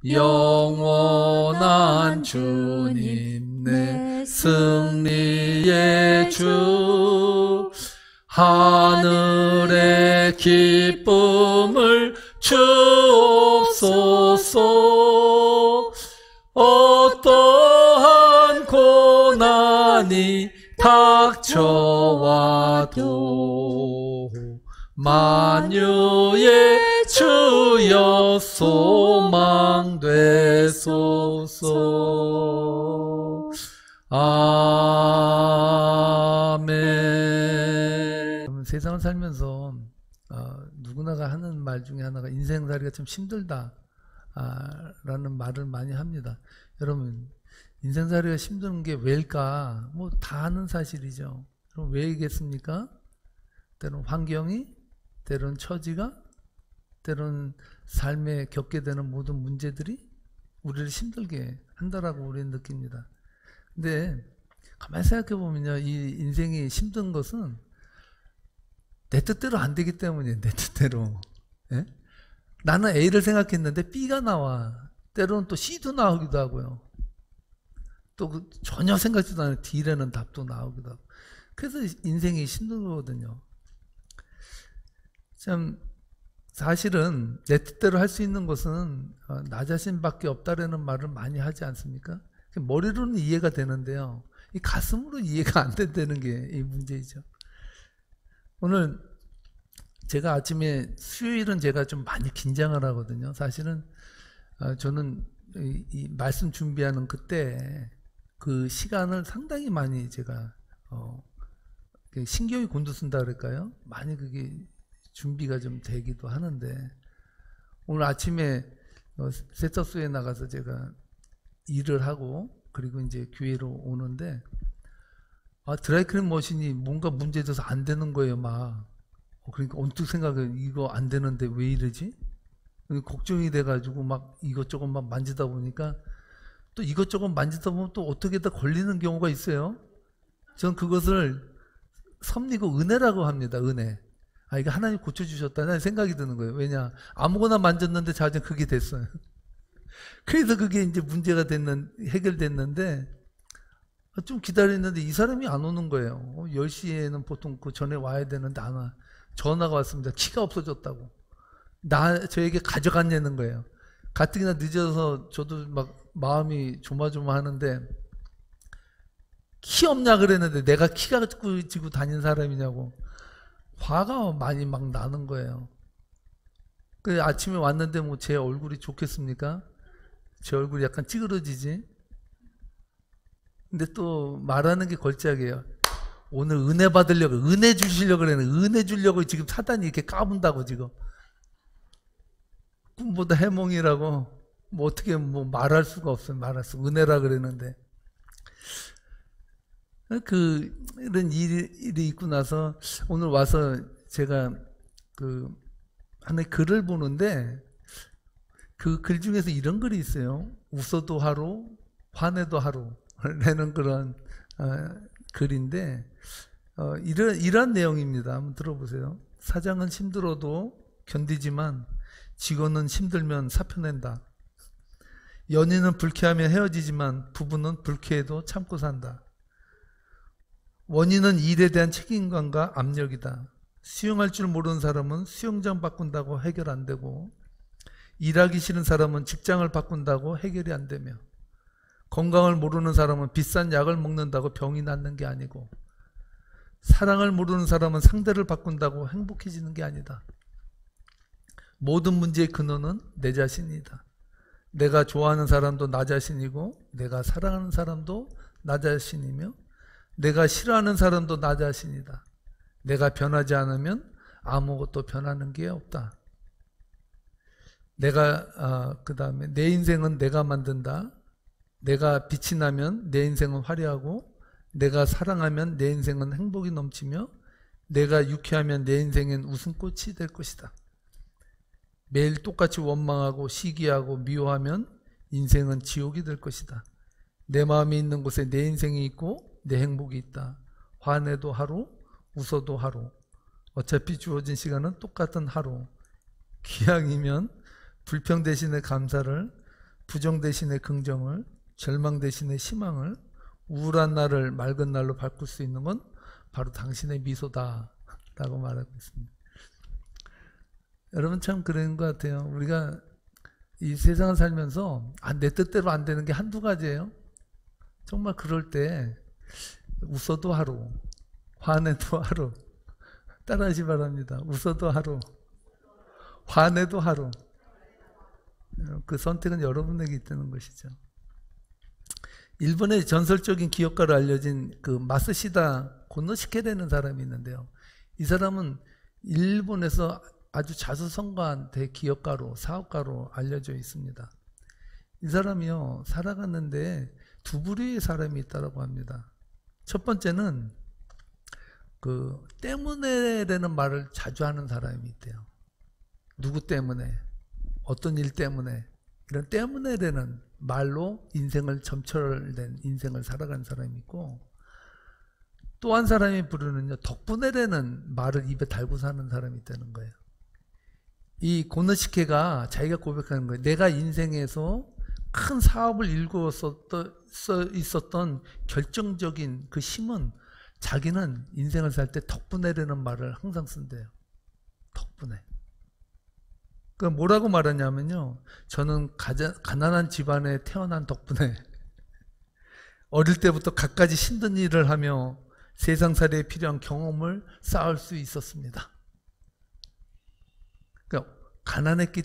영원한 주님 내 승리의 주, 하늘의 기쁨을 주옵소서. 어떠한 고난이 닥쳐와도 만유의 주여 소망되소서. 아멘. 세상을 살면서 누구나가 하는 말 중에 하나가 인생살이가 좀 힘들다 라는 말을 많이 합니다. 여러분, 인생살이가 힘든 게 왜일까? 뭐 다 아는 사실이죠. 그럼 왜이겠습니까? 때론 환경이, 때론 처지가, 때론 삶에 겪게 되는 모든 문제들이 우리를 힘들게 한다라고 우리는 느낍니다. 근데 가만히 생각해 보면요, 이 인생이 힘든 것은 내 뜻대로 안 되기 때문이에요. 내 뜻대로. 예? 나는 A를 생각했는데 B가 나와. 때로는 또 C도 나오기도 하고요. 또 전혀 생각지도 않은 D라는 답도 나오기도 하고. 그래서 인생이 힘든 거거든요. 참 사실은 내 뜻대로 할 수 있는 것은 나 자신밖에 없다라는 말을 많이 하지 않습니까? 머리로는 이해가 되는데요, 이 가슴으로 이해가 안 된다는 게 이 문제이죠. 오늘 제가 아침에, 수요일은 제가 좀 많이 긴장을 하거든요. 사실은 저는 이 말씀 준비하는 그때 그 시간을 상당히 많이 제가 신경이 곤두쓴다 그럴까요? 많이 그게 준비가 좀 되기도 하는데, 오늘 아침에 세차소에 나가서 제가 일을 하고 그리고 이제 교회로 오는데 드라이클린 머신이 뭔가 문제돼서 안 되는 거예요. 막 그러니까 언뜻 생각해, 이거 안 되는데 왜 이러지? 걱정이 돼가지고 막 이것저것 막 만지다 보니까, 또 이것저것 만지다 보면 또 어떻게다 걸리는 경우가 있어요. 전 그것을 섭리고 은혜라고 합니다. 은혜. 이거 하나님 고쳐주셨다는 생각이 드는 거예요. 왜냐, 아무거나 만졌는데 자주 그게 됐어요. 그래서 그게 이제 문제가 해결됐는데, 좀 기다렸는데 이 사람이 안 오는 거예요. 10시에는 보통 그 전에 와야 되는데 안 와. 전화가 왔습니다. 키가 없어졌다고. 저에게 가져갔냐는 거예요. 가뜩이나 늦어서 저도 막 마음이 조마조마하는데, 키 없냐 그랬는데 내가 키가 지고 다닌 사람이냐고 화가 많이 막 나는 거예요. 그 아침에 왔는데 뭐 제 얼굴이 좋겠습니까? 제 얼굴이 약간 찌그러지지. 근데 또 말하는 게 걸작이에요. 오늘 은혜 받으려고, 은혜 주시려고 그랬는데, 은혜 주려고 지금 사단이 이렇게 까분다고 지금. 꿈보다 해몽이라고 뭐 어떻게 뭐 말할 수가 없어요. 은혜라 그랬는데. 이런 일이 있고 나서 오늘 와서 제가 하나의 글을 보는데, 그 글 중에서 이런 글이 있어요. 웃어도 하루, 화내도 하루 라는 그런 글인데, 이런 내용입니다. 한번 들어보세요. 사장은 힘들어도 견디지만 직원은 힘들면 사표낸다. 연인은 불쾌하면 헤어지지만 부부는 불쾌해도 참고 산다. 원인은 일에 대한 책임감과 압력이다. 수영할 줄 모르는 사람은 수영장 바꾼다고 해결 안 되고, 일하기 싫은 사람은 직장을 바꾼다고 해결이 안 되며, 건강을 모르는 사람은 비싼 약을 먹는다고 병이 낫는 게 아니고, 사랑을 모르는 사람은 상대를 바꾼다고 행복해지는 게 아니다. 모든 문제의 근원은 내 자신이다. 내가 좋아하는 사람도 나 자신이고, 내가 사랑하는 사람도 나 자신이며, 내가 싫어하는 사람도 나 자신이다. 내가 변하지 않으면 아무것도 변하는 게 없다. 그 다음에 내 인생은 내가 만든다. 내가 빛이 나면 내 인생은 화려하고, 내가 사랑하면 내 인생은 행복이 넘치며, 내가 유쾌하면 내 인생엔 웃음꽃이 될 것이다. 매일 똑같이 원망하고 시기하고 미워하면 인생은 지옥이 될 것이다. 내 마음이 있는 곳에 내 인생이 있고 내 행복이 있다. 화내도 하루, 웃어도 하루. 어차피 주어진 시간은 똑같은 하루. 기왕이면 불평 대신에 감사를, 부정 대신에 긍정을, 절망 대신에 희망을, 우울한 날을 맑은 날로 바꿀 수 있는 건 바로 당신의 미소다 라고 말하고 있습니다. 여러분 참 그런 것 같아요. 우리가 이 세상을 살면서 내 뜻대로 안 되는 게 한두 가지예요. 정말 그럴 때 웃어도 하루, 화내도 하루. 따라하시 바랍니다. 웃어도 하루, 화내도 하루. 그 선택은 여러분에게 있다는 것이죠. 일본의 전설적인 기업가로 알려진 그 마쓰시다 고노시케라는 사람이 있는데요. 이 사람은 일본에서 아주 자수성가한 대기업가로, 사업가로 알려져 있습니다. 이 사람이요, 살아갔는데 두 부류의 사람이 있다고 합니다. 첫 번째는 그 때문에라는 말을 자주 하는 사람이 있대요. 누구 때문에, 어떤 일 때문에, 이런 때문에라는 말로 인생을 점철된 인생을 살아간 사람이 있고, 또 한 사람이 부르는요, 덕분에라는 말을 입에 달고 사는 사람이 있다는 거예요. 이 고노시케가 자기가 고백하는 거예요. 내가 인생에서 큰 사업을 일구어 있었던 결정적인 그 힘은 자기는 인생을 살 때 덕분에라는 말을 항상 쓴대요. 덕분에. 그 뭐라고 말하냐면요, 저는 가난한 집안에 태어난 덕분에 어릴 때부터 갖가지 힘든 일을 하며 세상살이에 필요한 경험을 쌓을 수 있었습니다. 그러니까 가난했기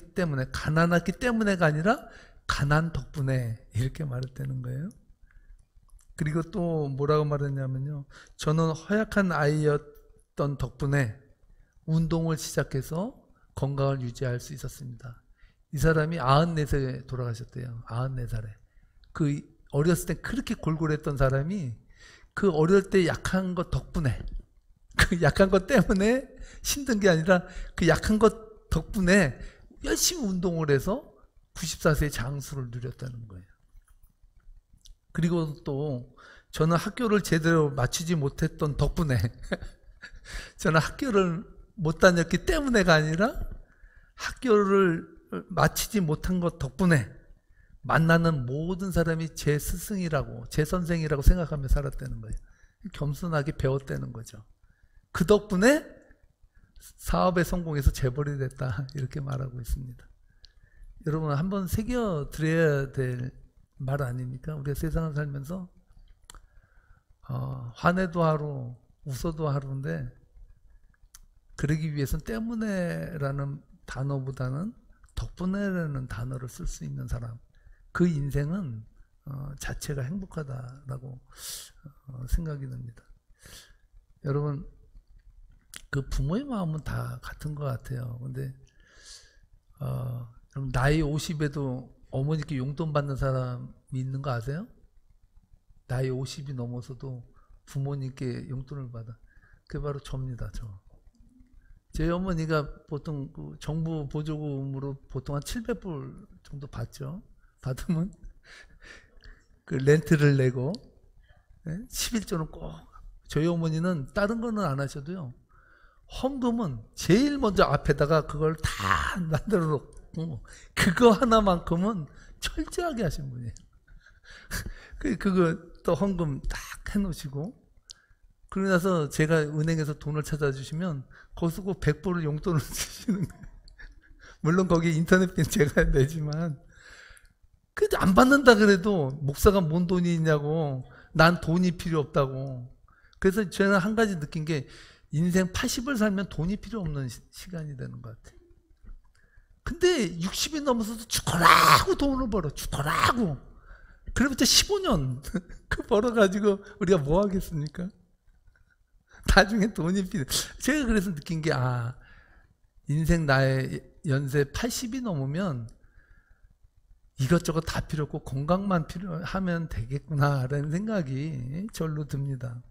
때문에가 아니라 가난 덕분에 이렇게 말했다는 거예요. 그리고 또 뭐라고 말했냐면요, 저는 허약한 아이였던 덕분에 운동을 시작해서 건강을 유지할 수 있었습니다. 이 사람이 94세에 돌아가셨대요. 94살에. 그 어렸을 때 그렇게 골골했던 사람이 그 어릴 때 약한 것 덕분에, 그 약한 것 때문에 힘든 게 아니라 그 약한 것 덕분에 열심히 운동을 해서 94세의 장수를 누렸다는 거예요. 그리고 또 저는 학교를 제대로 마치지 못했던 덕분에 저는 학교를 못 다녔기 때문에가 아니라 학교를 마치지 못한 것 덕분에 만나는 모든 사람이 제 스승이라고, 제 선생이라고 생각하며 살았다는 거예요. 겸손하게 배웠다는 거죠. 그 덕분에 사업에 성공해서 재벌이 됐다 이렇게 말하고 있습니다. 여러분 한번 새겨드려야 될 말 아닙니까? 우리가 세상을 살면서 화내도 하루, 웃어도 하루인데, 그러기 위해서는 때문에라는 단어보다는 덕분에라는 단어를 쓸 수 있는 사람, 그 인생은 자체가 행복하다라고 생각이 듭니다. 여러분 그 부모의 마음은 다 같은 것 같아요. 근데 여러분 나이 50에도 어머니께 용돈 받는 사람이 있는 거 아세요? 나이 50이 넘어서도 부모님께 용돈을 받아. 그게 바로 저입니다. 제 어머니가 보통 그 정부 보조금으로 보통 한 700불 정도 받죠. 받으면 그 렌트를 내고 11조는 꼭, 저희 어머니는 다른 거는 안 하셔도요, 헌금은 제일 먼저 앞에다가 그걸 다 만들어 놓고 그거 하나만큼은 철저하게 하신 분이에요. 그거 또 헌금 딱 해놓으시고, 그러고 나서 제가 은행에서 돈을 찾아주시면 거기서 꼭 100불을 용돈을 주시는 거예요. 물론 거기 인터넷비는 제가 내지만, 그래도 안 받는다 그래도 목사가 뭔 돈이 있냐고, 난 돈이 필요 없다고. 그래서 저는 한 가지 느낀 게, 인생 80을 살면 돈이 필요 없는 시간이 되는 것 같아요. 근데 60이 넘어서도 죽어라고 돈을 벌어. 죽어라고. 그래봤자 15년 그 벌어가지고 우리가 뭐 하겠습니까? 나중에 돈이 필요. 제가 그래서 느낀 게, 인생 나의 연세 80이 넘으면 이것저것 다 필요 없고 건강만 필요하면 되겠구나라는 생각이 절로 듭니다.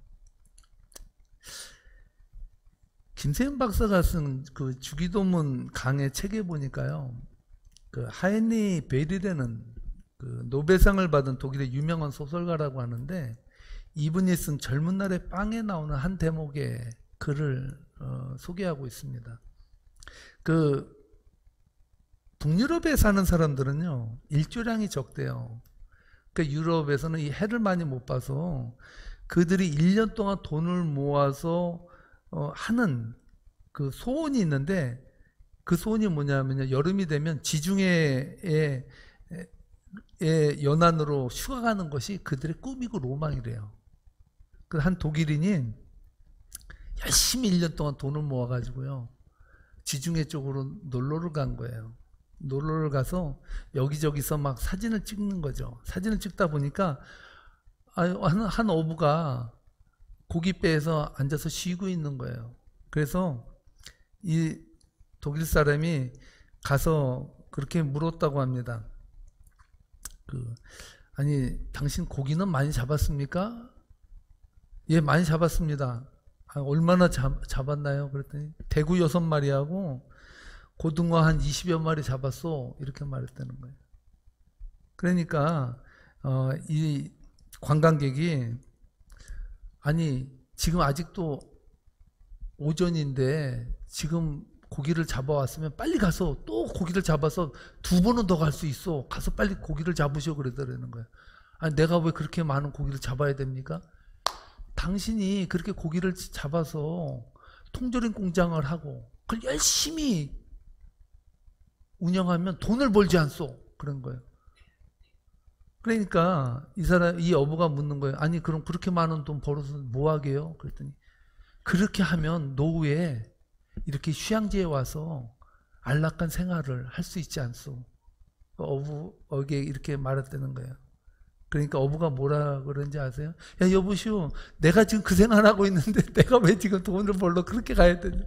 김세현 박사가 쓴 그 주기도문 강의 책에 보니까요, 그 하인리 베리라는 그 노벨상을 받은 독일의 유명한 소설가라고 하는데, 이분이 쓴 젊은 날의 빵에 나오는 한 대목의 글을 소개하고 있습니다. 그 북유럽에 사는 사람들은요, 일조량이 적대요. 그러니까 유럽에서는 이 해를 많이 못 봐서 그들이 1년 동안 돈을 모아서 하는 그 소원이 있는데, 그 소원이 뭐냐면요, 여름이 되면 지중해의 연안으로 휴가 가는 것이 그들의 꿈이고 로망이래요. 그 한 독일인이 열심히 1년 동안 돈을 모아가지고요, 지중해 쪽으로 놀러를 간 거예요. 놀러를 가서 여기저기서 막 사진을 찍는 거죠. 사진을 찍다 보니까 한 어부가 고깃배에서 앉아서 쉬고 있는 거예요. 그래서 이 독일 사람이 가서 그렇게 물었다고 합니다. 아니, 당신 고기는 많이 잡았습니까? 예, 많이 잡았습니다. 얼마나 잡았나요? 그랬더니 대구 6마리하고 고등어 한 20여 마리 잡았어. 이렇게 말했다는 거예요. 그러니까 이 관광객이, 아니 지금 아직도 오전인데 지금 고기를 잡아왔으면 빨리 가서 또 고기를 잡아서 2번은 더 갈 수 있어. 가서 빨리 고기를 잡으셔. 그러더라는 거예요. 아니, 내가 왜 그렇게 많은 고기를 잡아야 됩니까? 당신이 그렇게 고기를 잡아서 통조림 공장을 하고 그걸 열심히 운영하면 돈을 벌지 않소. 그런 거예요. 그러니까 이 어부가 묻는 거예요. 아니, 그럼 그렇게 많은 돈 벌어서 뭐 하게요? 그랬더니, 그렇게 하면 노후에 이렇게 휴양지에 와서 안락한 생활을 할 수 있지 않소. 어부에게 이렇게 말했다는 거예요. 그러니까 어부가 뭐라 그런지 아세요? 야, 여보시오, 내가 지금 그 생활하고 있는데 내가 왜 지금 돈을 벌러 그렇게 가야 되냐?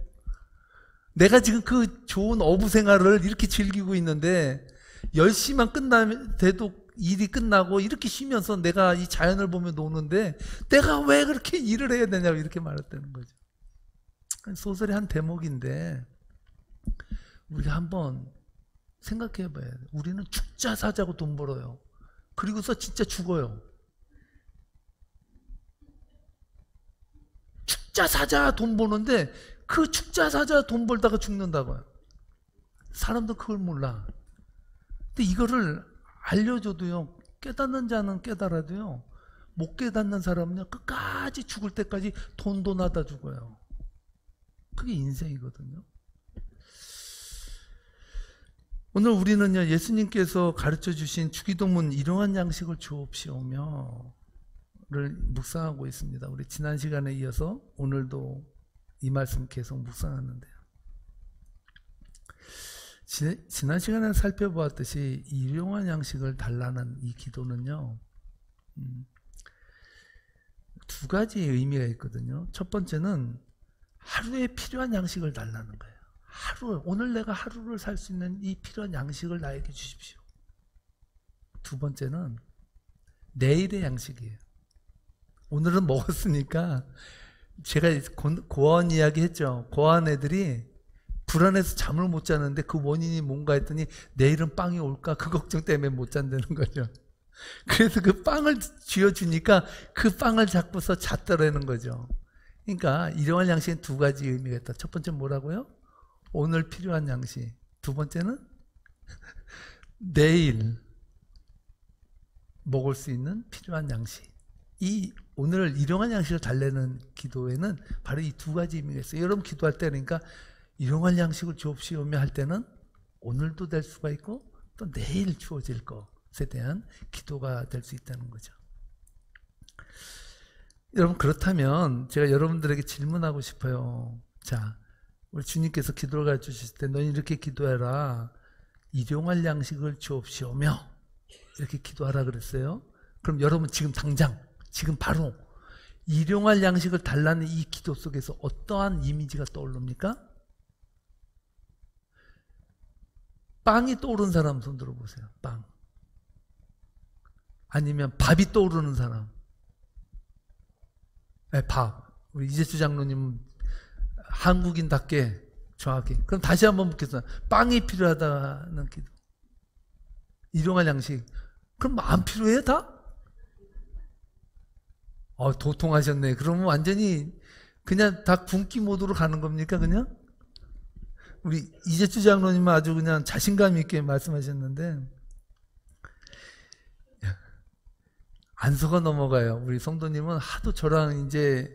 내가 지금 그 좋은 어부 생활을 이렇게 즐기고 있는데 10시만 끝나면 돼도 일이 끝나고 이렇게 쉬면서 내가 이 자연을 보며 노는데 내가 왜 그렇게 일을 해야 되냐고 이렇게 말했다는 거죠. 소설의 한 대목인데 우리가 한번 생각해 봐야 돼요. 우리는 죽자 사자고 돈 벌어요. 그리고서 진짜 죽어요. 죽자 사자 돈 버는데 그 죽자 사자 돈 벌다가 죽는다고요. 사람도 그걸 몰라. 근데 이거를 알려줘도요, 깨닫는 자는 깨달아도요, 못 깨닫는 사람은요, 끝까지 죽을 때까지 돈도 나다 죽어요. 그게 인생이거든요. 오늘 우리는요, 예수님께서 가르쳐 주신 주기도문 일용한 양식을 주옵시오며 를 묵상하고 있습니다. 우리 지난 시간에 이어서 오늘도 이 말씀 계속 묵상하는데요. 지난 시간에 살펴보았듯이 일용한 양식을 달라는 이 기도는요, 2가지 의미가 있거든요. 첫 번째는 하루에 필요한 양식을 달라는 거예요. 오늘 내가 하루를 살 수 있는 이 필요한 양식을 나에게 주십시오. 2번째는 내일의 양식이에요. 오늘은 먹었으니까, 제가 고아원 이야기 했죠. 고아원 애들이 불안해서 잠을 못 자는데 그 원인이 뭔가 했더니 내일은 빵이 올까? 그 걱정 때문에 못 잔다는 거죠. 그래서 그 빵을 쥐어주니까 그 빵을 잡고서 잤더라는 거죠. 그러니까 일용할 양식은 2가지 의미가 있다. 첫 번째는 뭐라고요? 오늘 필요한 양식. 2번째는 내일 먹을 수 있는 필요한 양식. 이 오늘 일용할 양식을 달래는 기도에는 바로 이 2가지 의미가 있어요. 여러분 기도할 때 그러니까 일용할 양식을 주옵시오며 할 때는 오늘도 될 수가 있고 또 내일 주어질 것에 대한 기도가 될 수 있다는 거죠. 여러분, 그렇다면 제가 여러분들에게 질문하고 싶어요. 자, 우리 주님께서 기도를 가르쳐 주실 때 너희 이렇게 기도해라. 일용할 양식을 주옵시오며 이렇게 기도하라 그랬어요. 그럼 여러분 지금 당장, 지금 바로 일용할 양식을 달라는 이 기도 속에서 어떠한 이미지가 떠오릅니까? 빵이 떠오르는 사람 손 들어보세요. 빵. 아니면 밥이 떠오르는 사람. 네, 밥. 우리 이재수 장로님은 한국인답게 정확히. 그럼 다시 한번 묻겠습니다. 빵이 필요하다는 기도. 일용할 양식. 그럼 안 필요해 다? 도통하셨네. 그러면 완전히 그냥 다 굶기 모드로 가는 겁니까 그냥? 우리 이재주 장로님은 아주 그냥 자신감 있게 말씀하셨는데 안 속아 넘어가요. 우리 성도님은 하도 저랑 이제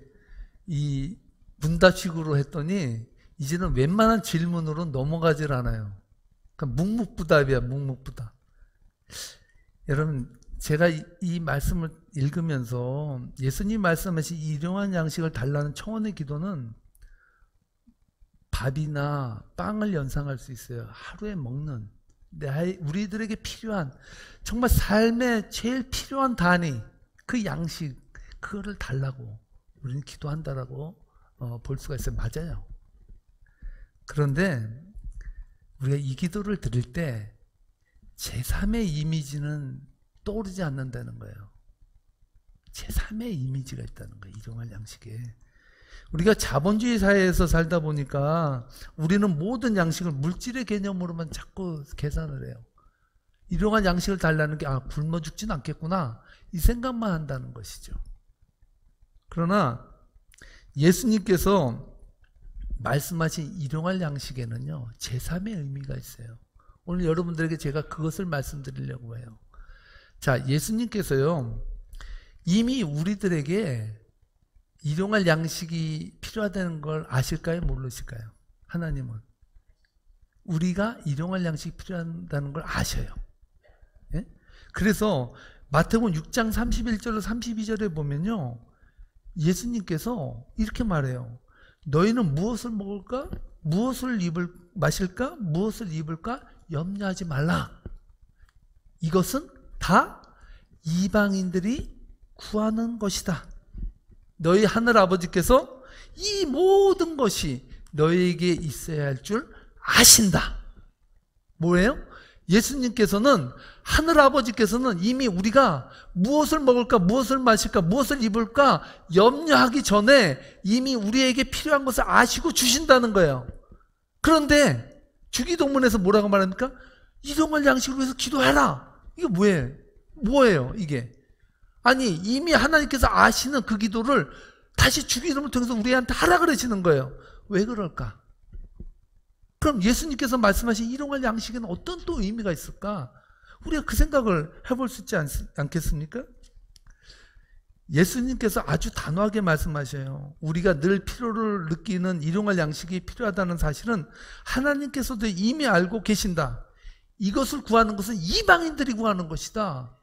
이 문답식으로 했더니 이제는 웬만한 질문으로 넘어가질 않아요. 그러니까 묵묵부답이야, 묵묵부답. 여러분, 제가 이 말씀을 읽으면서 예수님 말씀하신 일용할 양식을 달라는 청원의 기도는 밥이나 빵을 연상할 수 있어요. 하루에 먹는 우리들에게 필요한 정말 삶에 제일 필요한 단위, 그 양식, 그거를 달라고 우리는 기도한다라고 볼 수가 있어요. 맞아요. 그런데 우리가 이 기도를 드릴 때 제3의 이미지는 떠오르지 않는다는 거예요. 제3의 이미지가 있다는 거예요. 일용할 양식에. 우리가 자본주의 사회에서 살다 보니까 우리는 모든 양식을 물질의 개념으로만 자꾸 계산을 해요. 일용할 양식을 달라는 게 굶어 죽진 않겠구나 이 생각만 한다는 것이죠. 그러나 예수님께서 말씀하신 일용할 양식에는요 제3의 의미가 있어요. 오늘 여러분들에게 제가 그것을 말씀드리려고 해요. 자, 예수님께서요 이미 우리들에게 일용할 양식이 필요하다는 걸 아실까요? 모르실까요? 하나님은 우리가 일용할 양식이 필요하다는 걸 아셔요. 예? 그래서 마태복음 6장 31절로 32절에 보면요 예수님께서 이렇게 말해요. 너희는 무엇을 먹을까? 무엇을 마실까? 무엇을 입을까? 염려하지 말라. 이것은 다 이방인들이 구하는 것이다. 너희 하늘 아버지께서 이 모든 것이 너희에게 있어야 할 줄 아신다. 뭐예요? 예수님께서는 하늘 아버지께서는 이미 우리가 무엇을 먹을까, 무엇을 마실까, 무엇을 입을까 염려하기 전에 이미 우리에게 필요한 것을 아시고 주신다는 거예요. 그런데 주기도문에서 뭐라고 말합니까? 일용할 양식을 위해서 기도해라. 이게 뭐예요? 이게? 아니 이미 하나님께서 아시는 그 기도를 다시 주기도문을 통해서 우리한테 하라 그러시는 거예요. 왜 그럴까? 그럼 예수님께서 말씀하신 일용할 양식에는 어떤 또 의미가 있을까? 우리가 그 생각을 해볼 수 있지 않겠습니까? 예수님께서 아주 단호하게 말씀하셔요. 우리가 늘 필요를 느끼는 일용할 양식이 필요하다는 사실은 하나님께서도 이미 알고 계신다. 이것을 구하는 것은 이방인들이 구하는 것이다.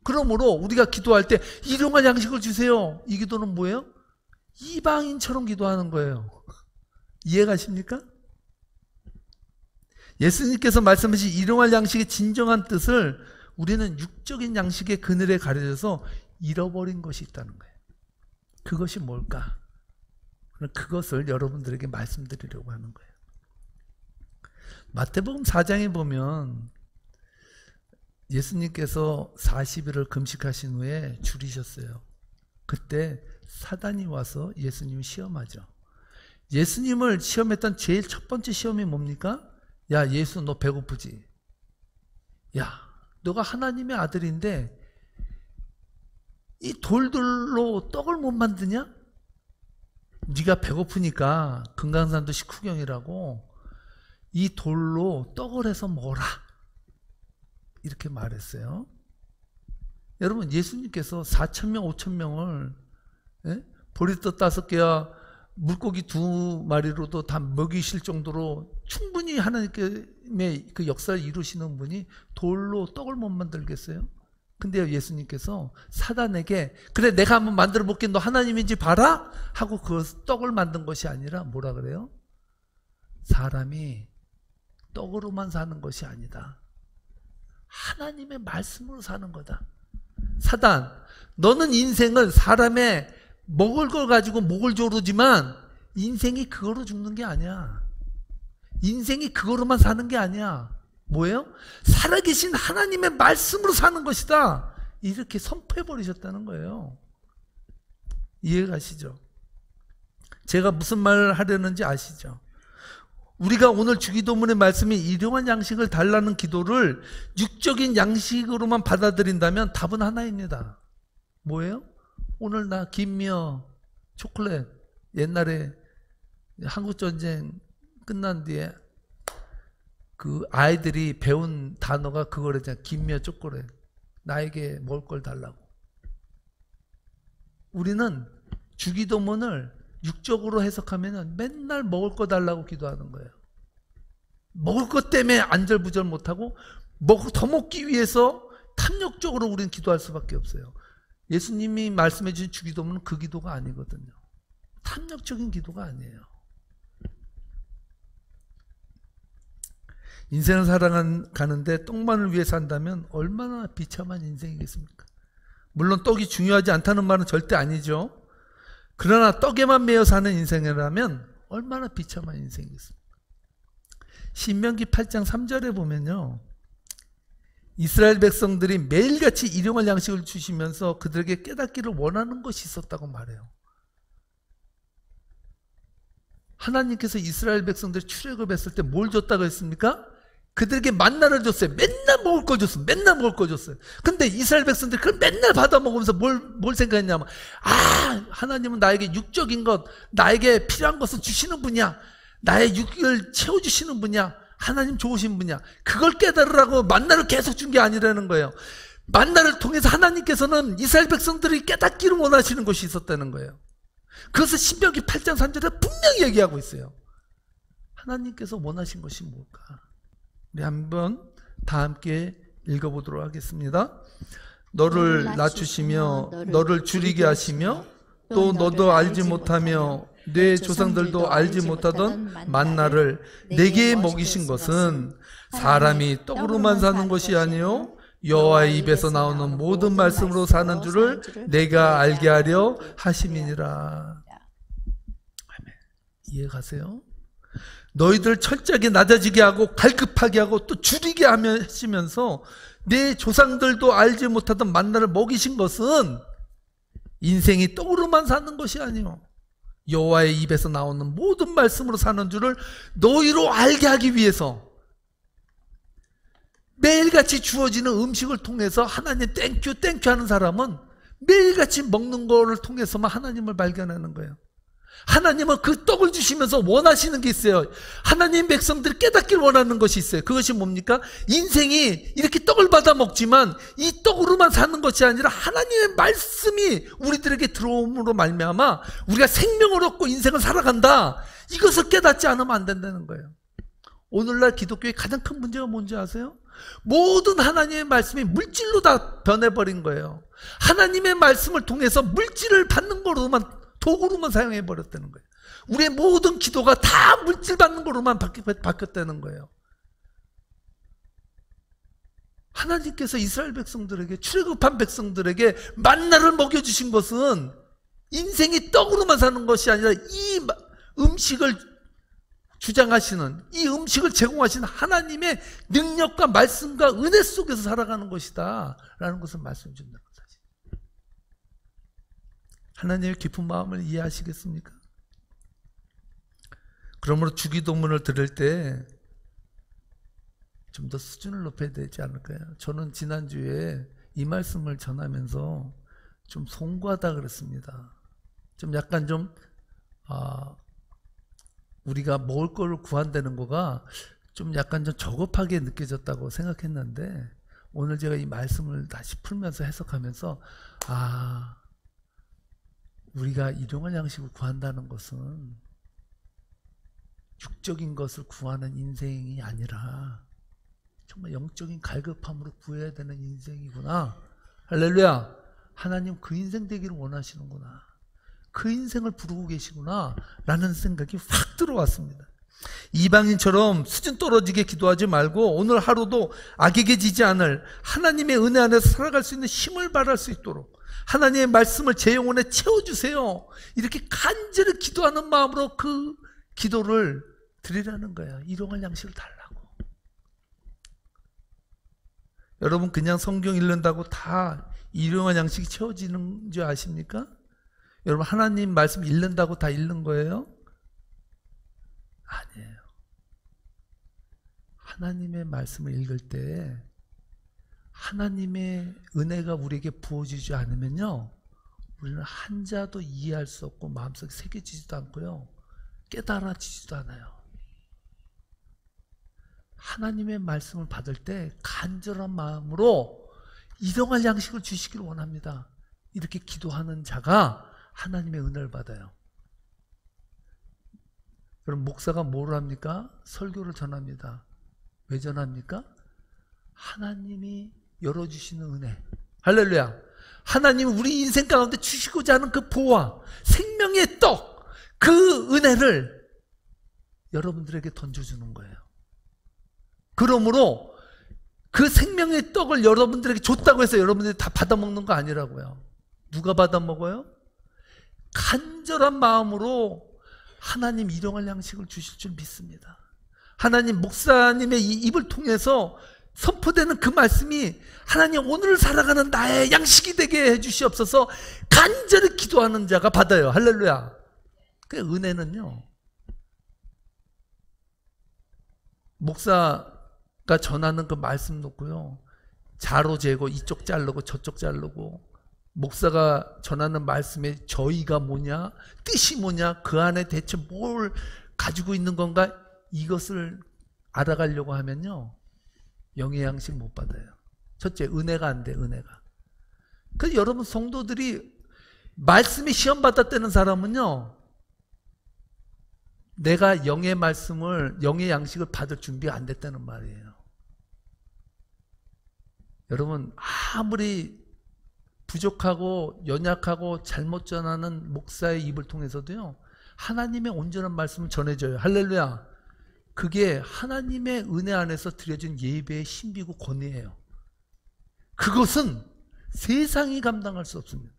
그러므로 우리가 기도할 때 일용할 양식을 주세요. 이 기도는 뭐예요? 이방인처럼 기도하는 거예요. 이해가십니까? 예수님께서 말씀하신 일용할 양식의 진정한 뜻을 우리는 육적인 양식의 그늘에 가려져서 잃어버린 것이 있다는 거예요. 그것이 뭘까? 그것을 여러분들에게 말씀드리려고 하는 거예요. 마태복음 4장에 보면 예수님께서 40일을 금식하신 후에 줄이셨어요. 그때 사단이 와서 예수님을 시험하죠. 예수님을 시험했던 제일 첫 번째 시험이 뭡니까? 야, 예수 너 배고프지? 야, 너가 하나님의 아들인데 이 돌들로 떡을 못 만드냐? 네가 배고프니까 금강산도 식후경이라고 이 돌로 떡을 해서 먹어라. 이렇게 말했어요. 여러분 예수님께서 4,000명 5,000명을 보리떡 5개와 물고기 2마리로도 다 먹이실 정도로 충분히 하나님의 그 역사를 이루시는 분이 돌로 떡을 못 만들겠어요? 근데 예수님께서 사단에게 그래 내가 한번 만들어 볼게 너 하나님인지 봐라 하고 그 떡을 만든 것이 아니라 뭐라 그래요? 사람이 떡으로만 사는 것이 아니다. 하나님의 말씀으로 사는 거다. 사단, 너는 인생을 사람의 먹을 걸 가지고 목을 조르지만 인생이 그거로 죽는 게 아니야. 인생이 그거로만 사는 게 아니야. 뭐예요? 살아계신 하나님의 말씀으로 사는 것이다. 이렇게 선포해버리셨다는 거예요. 이해가시죠? 제가 무슨 말을 하려는지 아시죠? 우리가 오늘 주기도문의 말씀이 일용할 양식을 달라는 기도를 육적인 양식으로만 받아들인다면 답은 하나입니다. 뭐예요? 오늘 나 김미어 초콜릿 옛날에 한국전쟁 끝난 뒤에 그 아이들이 배운 단어가 그거래잖아. 김며 쪼꼬래. 나에게 먹을 걸 달라고. 우리는 주기도문을 육적으로 해석하면 맨날 먹을 거 달라고 기도하는 거예요. 먹을 것 때문에 안절부절 못하고 더 먹기 위해서 탐욕적으로 우리는 기도할 수밖에 없어요. 예수님이 말씀해 주신 주기도문은 그 기도가 아니거든요. 탐욕적인 기도가 아니에요. 인생을 살아가는데 떡만을 위해 산다면 얼마나 비참한 인생이겠습니까? 물론 떡이 중요하지 않다는 말은 절대 아니죠. 그러나 떡에만 매여 사는 인생이라면 얼마나 비참한 인생이겠습니까? 신명기 8장 3절에 보면요, 이스라엘 백성들이 매일같이 일용할 양식을 주시면서 그들에게 깨닫기를 원하는 것이 있었다고 말해요. 하나님께서 이스라엘 백성들이 출애굽했을 때 뭘 줬다고 했습니까? 그들에게 만나를 줬어요. 맨날 먹을 거 줬어요. 맨날 먹을 거 줬어요. 근데 이스라엘 백성들이 그걸 맨날 받아 먹으면서 뭘 생각했냐면, 하나님은 나에게 육적인 것, 나에게 필요한 것을 주시는 분이야. 나의 육을 채워주시는 분이야. 하나님 좋으신 분이야. 그걸 깨달으라고 만나를 계속 준 게 아니라는 거예요. 만나를 통해서 하나님께서는 이스라엘 백성들이 깨닫기를 원하시는 것이 있었다는 거예요. 그것을 신명기 8장 3절에 분명히 얘기하고 있어요. 하나님께서 원하신 것이 뭘까? 우리 한번 다 함께 읽어보도록 하겠습니다. 너를 낮추시며 너를 줄이게 하시며 또 너도 알지 못하며 내 조상들도 알지 못하던 만나를 내게 먹이신 것은 사람이 떡으로만 사는 것이 아니요 여호와의 입에서 나오는 모든 말씀으로 사는 줄을 내가 알게 하려 하심이니라. 이해가세요? 너희들 철저하게 낮아지게 하고 갈급하게 하고 또 줄이게 하시면서 내 조상들도 알지 못하던 만나를 먹이신 것은 인생이 떡으로만 사는 것이 아니요 여호와의 입에서 나오는 모든 말씀으로 사는 줄을 너희로 알게 하기 위해서 매일같이 주어지는 음식을 통해서 하나님 땡큐 하는 사람은 매일같이 먹는 거를 통해서만 하나님을 발견하는 거예요. 하나님은 그 떡을 주시면서 원하시는 게 있어요. 하나님 백성들이 깨닫기를 원하는 것이 있어요. 그것이 뭡니까? 인생이 이렇게 떡을 받아 먹지만 이 떡으로만 사는 것이 아니라 하나님의 말씀이 우리들에게 들어옴으로 말미암아 우리가 생명을 얻고 인생을 살아간다. 이것을 깨닫지 않으면 안 된다는 거예요. 오늘날 기독교의 가장 큰 문제가 뭔지 아세요? 모든 하나님의 말씀이 물질로 다 변해버린 거예요. 하나님의 말씀을 통해서 물질을 받는 거로만 도구로만 사용해버렸다는 거예요. 우리의 모든 기도가 다 물질 받는 거로만 바뀌었다는 거예요. 하나님께서 이스라엘 백성들에게 출애굽한 백성들에게 만나를 먹여주신 것은 인생이 떡으로만 사는 것이 아니라 이 음식을 주장하시는 이 음식을 제공하시는 하나님의 능력과 말씀과 은혜 속에서 살아가는 것이다 라는 것을 말씀해 준다는 거죠. 하나님의 깊은 마음을 이해하시겠습니까? 그러므로 주기도문을 들을 때 좀 더 수준을 높여야 되지 않을까요? 저는 지난주에 이 말씀을 전하면서 좀 송구하다 그랬습니다. 좀 약간 좀 우리가 먹을 거를 구한다는 거가 좀 약간 좀 저급하게 느껴졌다고 생각했는데 오늘 제가 이 말씀을 다시 풀면서 해석하면서 우리가 일용할 양식을 구한다는 것은 육적인 것을 구하는 인생이 아니라 정말 영적인 갈급함으로 구해야 되는 인생이구나. 할렐루야. 하나님 그 인생 되기를 원하시는구나. 그 인생을 부르고 계시구나 라는 생각이 확 들어왔습니다. 이방인처럼 수준 떨어지게 기도하지 말고 오늘 하루도 악에게 지지 않을 하나님의 은혜 안에서 살아갈 수 있는 힘을 발할 수 있도록 하나님의 말씀을 제 영혼에 채워주세요. 이렇게 간절히 기도하는 마음으로 그 기도를 드리라는 거예요. 일용할 양식을 달라고. 여러분 그냥 성경 읽는다고 다 일용할 양식이 채워지는 줄 아십니까? 여러분 하나님 말씀 읽는다고 다 읽는 거예요? 아니에요. 하나님의 말씀을 읽을 때 하나님의 은혜가 우리에게 부어지지 않으면요 우리는 한자도 이해할 수 없고 마음속에 새겨지지도 않고요 깨달아지지도 않아요. 하나님의 말씀을 받을 때 간절한 마음으로 일용할 양식을 주시기를 원합니다. 이렇게 기도하는 자가 하나님의 은혜를 받아요. 여러분, 목사가 뭘 합니까? 설교를 전합니다. 왜 전합니까? 하나님이 열어주시는 은혜. 할렐루야. 하나님이 우리 인생 가운데 주시고자 하는 그 보화, 생명의 떡, 그 은혜를 여러분들에게 던져주는 거예요. 그러므로 그 생명의 떡을 여러분들에게 줬다고 해서 여러분들이 다 받아먹는 거 아니라고요. 누가 받아먹어요? 간절한 마음으로 하나님 일용할 양식을 주실 줄 믿습니다. 하나님, 목사님의 이 입을 통해서 선포되는 그 말씀이 하나님, 오늘 살아가는 나의 양식이 되게 해주시옵소서 간절히 기도하는 자가 받아요. 할렐루야. 그 은혜는요, 목사가 전하는 그 말씀 놓고요, 자로 재고 이쪽 자르고 저쪽 자르고, 목사가 전하는 말씀의 저의가 뭐냐, 뜻이 뭐냐, 그 안에 대체 뭘 가지고 있는 건가, 이것을 알아가려고 하면요, 영의 양식 못 받아요. 첫째, 은혜가 안 돼, 은혜가. 그래서 여러분 성도들이 말씀에 시험 받았다는 사람은요, 내가 영의 말씀을, 영의 양식을 받을 준비가 안 됐다는 말이에요. 여러분, 아무리 부족하고 연약하고 잘못 전하는 목사의 입을 통해서도요, 하나님의 온전한 말씀을 전해줘요. 할렐루야. 그게 하나님의 은혜 안에서 드려진 예배의 신비고 권위예요. 그것은 세상이 감당할 수 없습니다.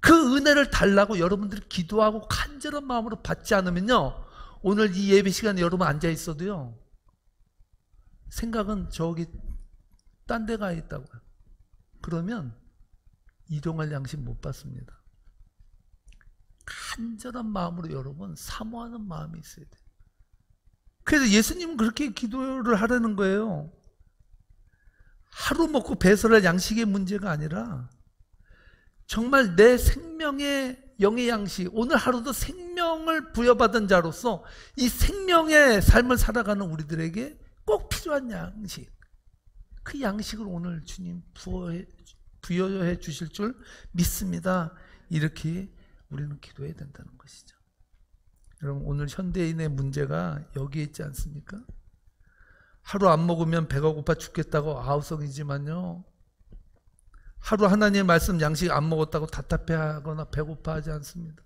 그 은혜를 달라고 여러분들이 기도하고 간절한 마음으로 받지 않으면요, 오늘 이 예배 시간에 여러분 앉아 있어도요, 생각은 저기 딴 데 가 있다고요. 그러면 일용할 양식 못 받습니다. 간절한 마음으로 여러분 사모하는 마음이 있어야 돼요. 그래서 예수님은 그렇게 기도를 하라는 거예요. 하루 먹고 배설할 양식의 문제가 아니라 정말 내 생명의 영의 양식, 오늘 하루도 생명을 부여받은 자로서 이 생명의 삶을 살아가는 우리들에게 꼭 필요한 양식, 그 양식을 오늘 주님 부여해 주실 줄 믿습니다. 이렇게 우리는 기도해야 된다는 것이죠. 여러분, 오늘 현대인의 문제가 여기에 있지 않습니까? 하루 안 먹으면 배가 고파 죽겠다고 아우성이지만요, 하루 하나님의 말씀 양식 안 먹었다고 답답해하거나 배고파하지 않습니다.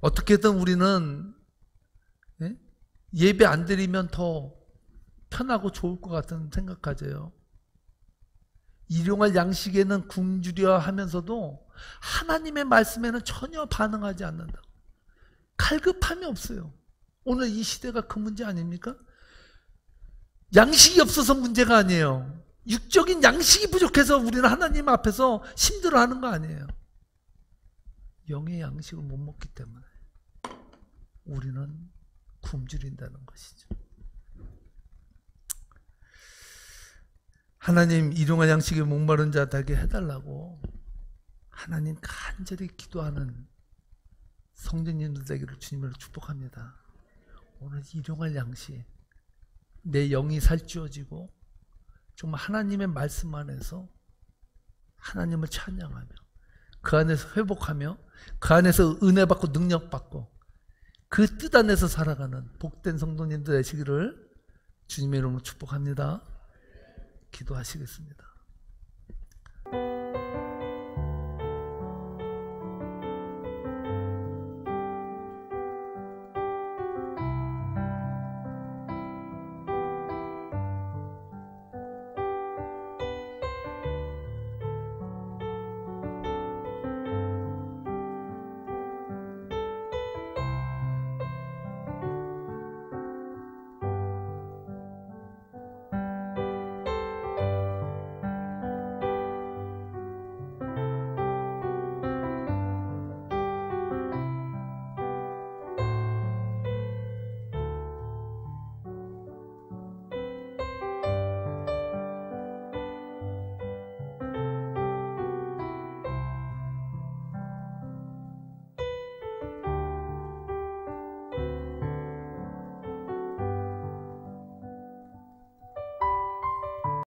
어떻게든 우리는 예배 안 드리면 더 편하고 좋을 것 같은 생각하죠. 일용할 양식에는 굶주려 하면서도 하나님의 말씀에는 전혀 반응하지 않는다고. 갈급함이 없어요. 오늘 이 시대가 그 문제 아닙니까? 양식이 없어서 문제가 아니에요. 육적인 양식이 부족해서 우리는 하나님 앞에서 힘들어하는 거 아니에요. 영의 양식을 못 먹기 때문에 우리는 굶주린다는 것이죠. 하나님, 일용할 양식에 목마른 자 되게 해달라고 하나님 간절히 기도하는 성도님들 되기를 주님으로 축복합니다. 오늘 일용할 양식, 내 영이 살찌워지고 정말 하나님의 말씀 안에서 하나님을 찬양하며 그 안에서 회복하며 그 안에서 은혜 받고 능력 받고 그 뜻 안에서 살아가는 복된 성도님들 되시기를 주님의 이름으로 축복합니다. 기도하시겠습니다.